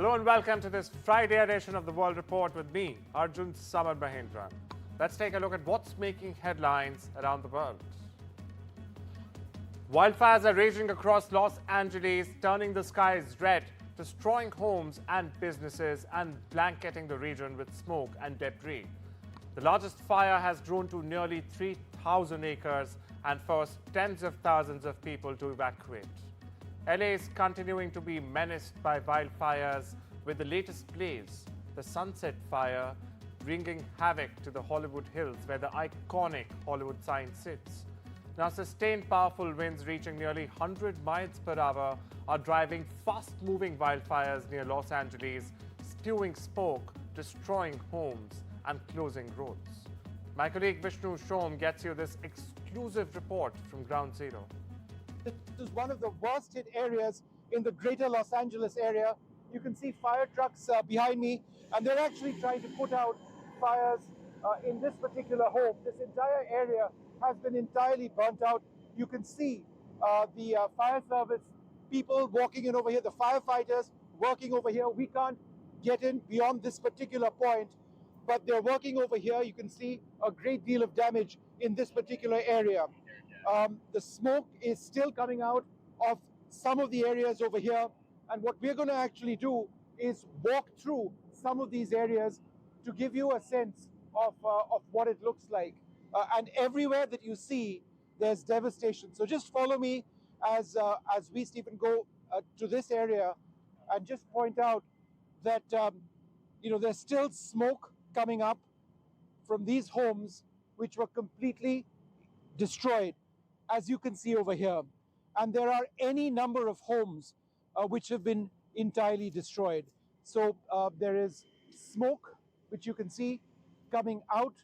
Hello and welcome to this Friday edition of the World Report with me, Arjun Samar Mahindra. Let's take a look at what's making headlines around the world. Wildfires are raging across Los Angeles, turning the skies red, destroying homes and businesses and blanketing the region with smoke and debris. The largest fire has grown to nearly 3,000 acres and forced tens of thousands of people to evacuate. LA is continuing to be menaced by wildfires, with the latest blaze, the Sunset Fire, bringing havoc to the Hollywood Hills, where the iconic Hollywood sign sits. Now, sustained powerful winds reaching nearly 100 miles per hour are driving fast-moving wildfires near Los Angeles, spewing smoke, destroying homes and closing roads. My colleague Vishnu Shom gets you this exclusive report from Ground Zero. This is one of the worst hit areas in the greater Los Angeles area. You can see fire trucks behind me, and they're actually trying to put out fires in this particular home. This entire area has been entirely burnt out. You can see the fire service people walking in over here, the firefighters working over here. We can't get in beyond this particular point, but they're working over here. You can see a great deal of damage in this particular area. The smoke is still coming out of some of the areas over here, and what we're going to actually do is walk through some of these areas to give you a sense of what it looks like. And everywhere that you see, there's devastation. So just follow me as we, Stephen, go to this area and just point out that there's still smoke coming up from these homes which were completely destroyed, as you can see over here. And there are any number of homes which have been entirely destroyed. So there is smoke, which you can see coming out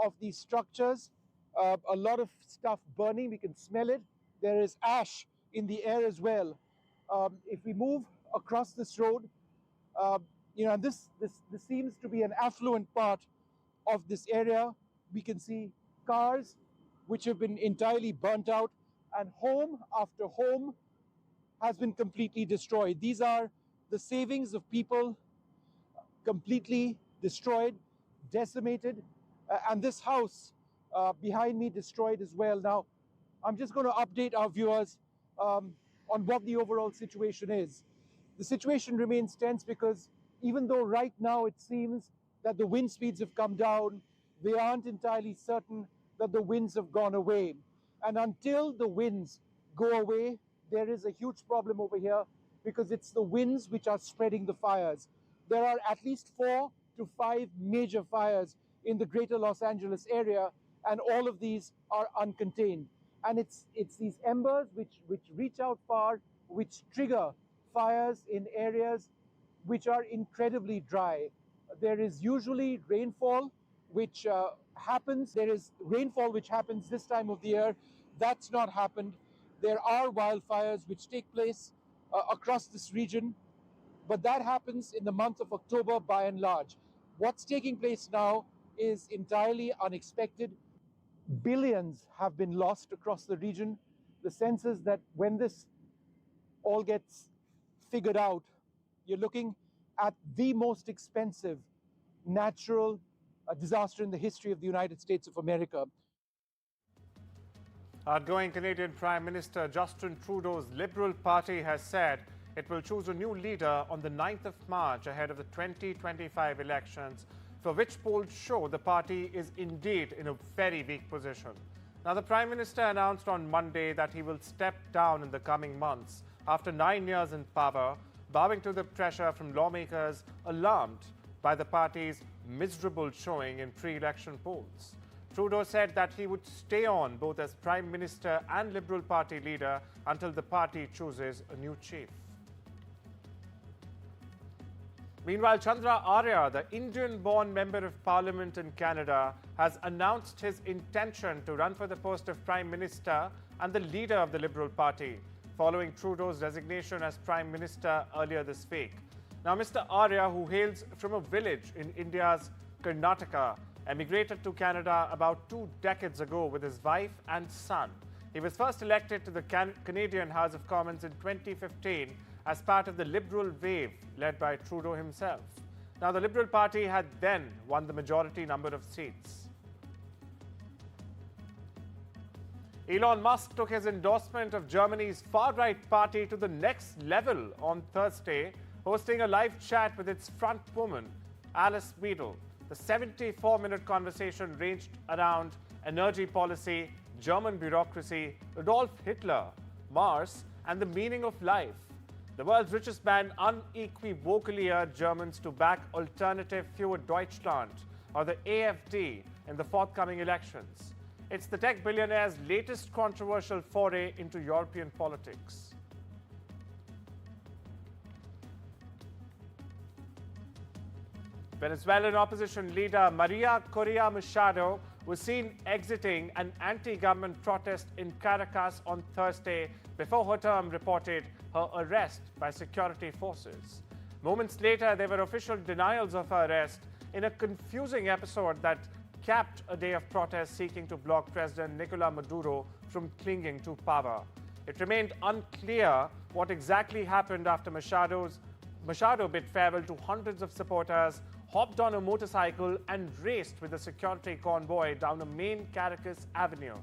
of these structures. A lot of stuff burning, we can smell it. There is ash in the air as well. If we move across this road, and this seems to be an affluent part of this area. We can see cars which have been entirely burnt out, and home after home has been completely destroyed. These are the savings of people completely destroyed, decimated, and this house behind me destroyed as well. Now, I'm just going to update our viewers on what the overall situation is. The situation remains tense because even though right now it seems that the wind speeds have come down, they aren't entirely certain that the winds have gone away. And until the winds go away, there is a huge problem over here because it's the winds which are spreading the fires. There are at least 4 to 5 major fires in the greater Los Angeles area, and all of these are uncontained. And it's these embers which reach out far, which trigger fires in areas which are incredibly dry. There is usually rainfall which happens. There is rainfall which happens this time of the year. That's not happened. There are wildfires which take place across this region, but that happens in the month of October by and large. What's taking place now is entirely unexpected. Billions have been lost across the region. The sense is that when this all gets figured out, you're looking at the most expensive natural disaster in the history of the United States of America. Outgoing Canadian Prime Minister Justin Trudeau's Liberal Party has said it will choose a new leader on the 9th of March ahead of the 2025 elections, for which polls show the party is indeed in a very weak position. Now, the Prime Minister announced on Monday that he will step down in the coming months after 9 years in power, bowing to the pressure from lawmakers alarmed by the party's miserable showing in pre-election polls. Trudeau said that he would stay on both as Prime Minister and Liberal Party leader until the party chooses a new chief. Meanwhile, Chandra Arya, the Indian-born Member of Parliament in Canada, has announced his intention to run for the post of Prime Minister and the leader of the Liberal Party, following Trudeau's resignation as Prime Minister earlier this week. Now, Mr. Arya, who hails from a village in India's Karnataka, emigrated to Canada about 2 decades ago with his wife and son. He was first elected to the Canadian House of Commons in 2015 as part of the Liberal wave led by Trudeau himself. Now, the Liberal Party had then won the majority number of seats. Elon Musk took his endorsement of Germany's far-right party to the next level on Thursday, hosting a live chat with its front woman, Alice Weidel. The 74-minute conversation ranged around energy policy, German bureaucracy, Adolf Hitler, Mars, and the meaning of life. The world's richest man unequivocally urged Germans to back Alternative für Deutschland, or the AfD, in the forthcoming elections. It's the tech billionaire's latest controversial foray into European politics. Venezuelan opposition leader Maria Correa Machado was seen exiting an anti-government protest in Caracas on Thursday before her term reported her arrest by security forces. Moments later, there were official denials of her arrest in a confusing episode that capped a day of protest seeking to block President Nicolás Maduro from clinging to power. It remained unclear what exactly happened after Machado bid farewell to hundreds of supporters, hopped on a motorcycle and raced with a security convoy down a main Caracas avenue.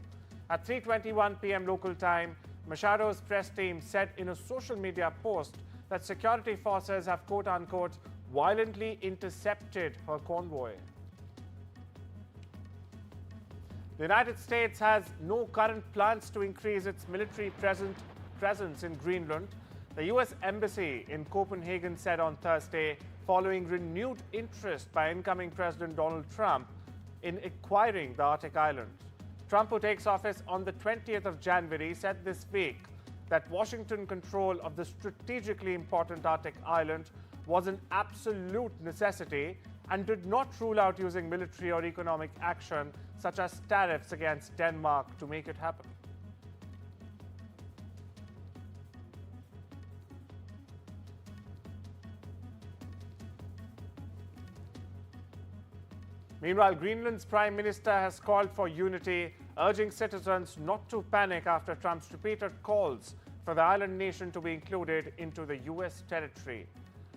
At 3:21 p.m. local time, Machado's press team said in a social media post that security forces have quote-unquote violently intercepted her convoy. The United States has no current plans to increase its military presence in Greenland, the U.S. Embassy in Copenhagen said on Thursday, following renewed interest by incoming President Donald Trump in acquiring the Arctic island. Trump, who takes office on the 20th of January, said this week that Washington control of the strategically important Arctic island was an absolute necessity and did not rule out using military or economic action such as tariffs against Denmark to make it happen. Meanwhile, Greenland's Prime Minister has called for unity, urging citizens not to panic after Trump's repeated calls for the island nation to be included into the U.S. territory.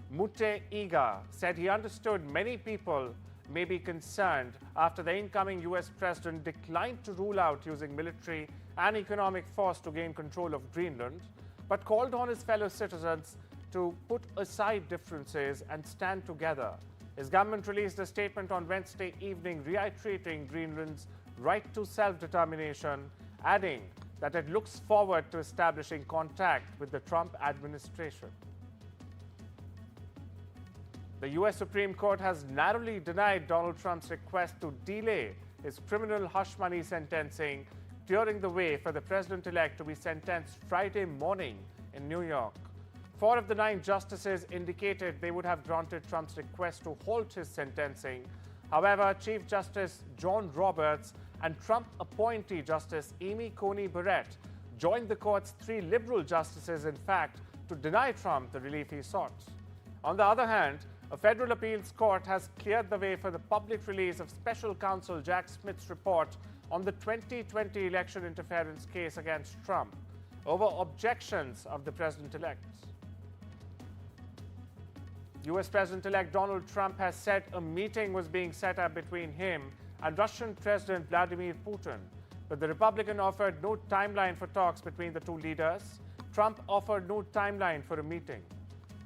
Mute Iga said he understood many people may be concerned after the incoming U.S. president declined to rule out using military and economic force to gain control of Greenland, but called on his fellow citizens to put aside differences and stand together. His government released a statement on Wednesday evening reiterating Greenland's right to self-determination, adding that it looks forward to establishing contact with the Trump administration. The U.S. Supreme Court has narrowly denied Donald Trump's request to delay his criminal hush money sentencing, clearing the way for the president-elect to be sentenced Friday morning in New York. 4 of the 9 justices indicated they would have granted Trump's request to halt his sentencing. However, Chief Justice John Roberts and Trump appointee Justice Amy Coney Barrett joined the court's 3 liberal justices, in fact, to deny Trump the relief he sought. On the other hand, a federal appeals court has cleared the way for the public release of special counsel Jack Smith's report on the 2020 election interference case against Trump over objections of the president-elect. U.S. President-elect Donald Trump has said a meeting was being set up between him and Russian President Vladimir Putin, but the Republican offered no timeline for talks between the two leaders. Trump offered no timeline for a meeting.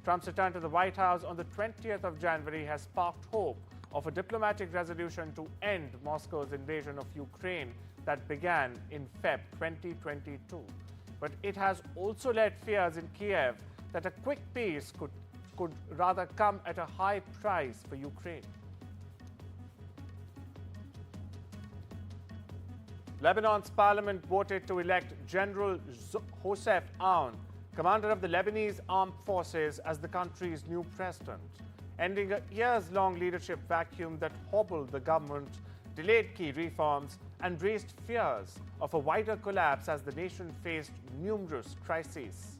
Trump's return to the White House on the 20th of January has sparked hope of a diplomatic resolution to end Moscow's invasion of Ukraine that began in February 2022. But it has also led fears in Kiev that a quick peace could rather come at a high price for Ukraine. Lebanon's parliament voted to elect General Joseph Aoun, commander of the Lebanese armed forces, as the country's new president, ending a years-long leadership vacuum that hobbled the government, delayed key reforms, and raised fears of a wider collapse as the nation faced numerous crises.